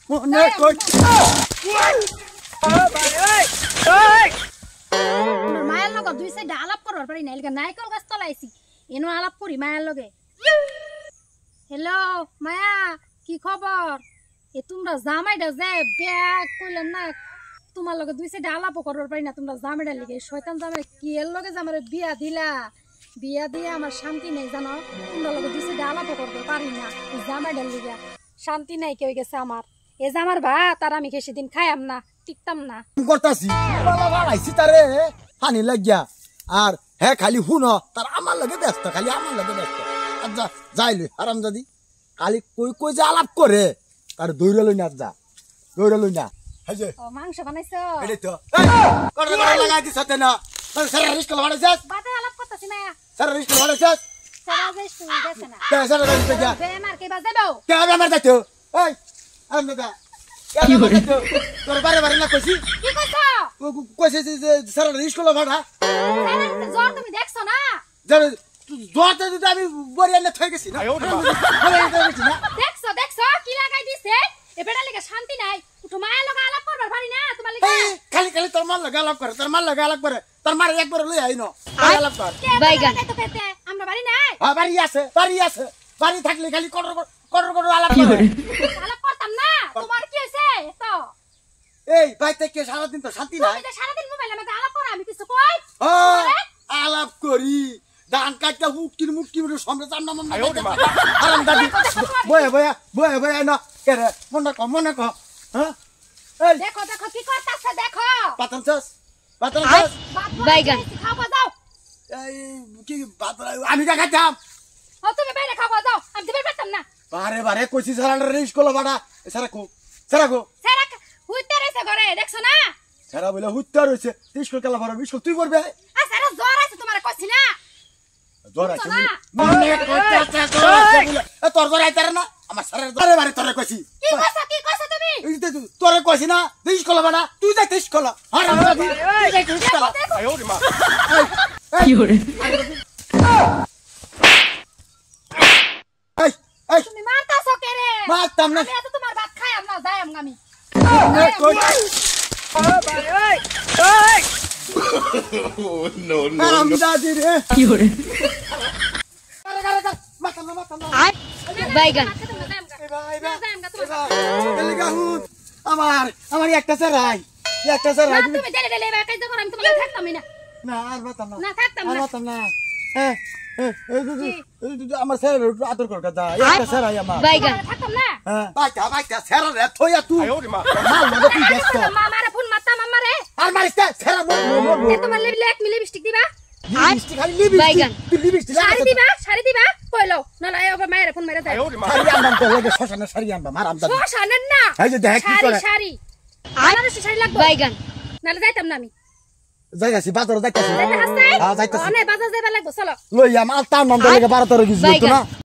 মনে কই মায়ের লগে দুই সাইডে আলাপ করবার পারি না এলগা নাইকল গাছ তলাইছি এনো আলাপ করি মায়ের লগে হ্যালো মায়া কি খবর এ তোমরা জামাইটা যে ব্যাগ কইলেন না তোমার লগে দুই সাইডে আলাপ করবার পারি না তোমরা জামাইটা লিগে শয়তান জামাই কি এর লগে যে আমার বিয়া দিলা বিয়া দিয়ে আমার শান্তি নেই জানো তোমরা লগে দুই সাইডে আলাপ করবার পারি না জামাইটা লিগে শান্তি নাই কেউ গেছে আমার এ যে আমার ভাত আর আমি সেদিন খাইয়াম না টিকতাম না করতাছি বালা বাড়াইছি তারে পানি লাগিয়া আর হ্যাঁ খালি হুনো তার আমার লগে ব্যস্ত খালি আমার লগে ব্যস্ত আচ্ছা যাইলি আরাম দাদি খালি কই কই যে আলাপ করে তার দৌড়ে লই না যা দৌড়ে লই না এই যে ও মাংস বানাইছো এই তো করে লাগাই দিছ তে না সারা রিস্ক লাগাইছস বাতে আলাপ করতেছি মায়া সারা রিস্ক লাগাইছস সারা যাইছ তুমি গেছ না তে সারা রিস্ক যা বেমার কে বাজাবো কে আমার যাইতো এই আরাম দাদা কি করে তোর বারে বারে না কইছি কি কইছো কইছে যে সারা রিস্ক লাগাডা সারা জ্বর তুমি দেখছো না যাবে জোরতে যদি আমি বরিয়া না থই গেছি না দেখছো দেখছো কি লাগাই দিছে এ বেটা লাগা শান্তি নাই উঠো মায়া লাগা আলাপ করবার পারি না তোমার লাগা খালি খালি তোর মাল লাগা আলাপ করে তোর মাল লাগা আলাপ করে তোর মার একবার লই আইনো আলাপ কর বাইগান তো পেতে আমরা বাড়ি নাই হ্যাঁ বাড়ি আছে বাড়ি থাকলে খালি কটর কটর আলাপ করে আলাপ করতাম না তোমার কি হইছে তো এই বাইতে কে সারা দিন তো শান্তি নাই তুমি তো সারা দিন মোবাইলে মধ্যে আলাপ করো আমি কিছু কই আলাপ করি দান কাটটা মুক্তির সামনে জানা মন আরাম দাদি বয়া না কে রে মনে কর হ্যাঁ এই দেখো দেখো কি করতাছ দেখো পাতন চাস বাইগান খাওয়া দাও এই কি আমি কা খাইতাম ও তুমি বাইরে খাওয়া দাও আমি দিবে পারতাম না বারে কইছি সারা রিস্ক কলা বাড়া সারা কো সারা হুইতে রইছে ঘরে দেখছো না সারা বলে হুত্তা রইছে 30 কল কালা ভরা 20 কল তুই করবে আ সারা জ্বর আছে তোমারে কইছি না জ্বর আছে মনে কইতাছ তো তোর জ্বর আইতারে না আমার সারা বারে তোরে কইছি কি কইছো তুমি তোরে কইছি না 30 কল বাড়া তুই যাই 30 কল হারাম দাদি তুই যাই 30 কল আয় ওরে মা কি হরে এই তুমি মারতাছো কে রে মারতাম না আমি এত তোমার ভাত খাইয়াম না যাইয়াম আমি no হারাম দাদি রে কি হরে মারতাম না বাইগান আমার একটা চারাই তুমি ডেলে ডেলে কাজ করো আমি তোমাকে থাকতামই না না আর বাতাম না থাকতাম না বাতাম না হ্যাঁ আমার স্যার আদর কর কথা একটা চারাই আমার বাইগান থাকতাম না হ্যাঁ বাইটা স্যার রে থইয়া তুই মাল মনে তুই ব্যস্ত মামারে ফোন মারতাম আমারে আর মারিস স্যার মোর তোমার লেক মিলে লিপস্টিক দিবা লিপস্টিক খালি লিপস্টিক তুই লিপস্টিক শাড়ি দিবা কইলো নালা এই আবার মায়ের ফোন মেরে যায় শাড়ি আনবাম তো লাগে শশানে শাড়ি আনবাম আর আমদানি শশানের না এই যে দেখ কি করে শাড়ি আনারস শাড়ি লাগবে বাইগান নালে যাইতাম না আমি যাইতাছি বাজারে যাইতাছি যাইতে হাসছে হ্যাঁ যাইতাছি অনে বাজার যাইবা লাগবে চলো লইয়া মাল তার নাম লাগে 12 13 কিছু তো না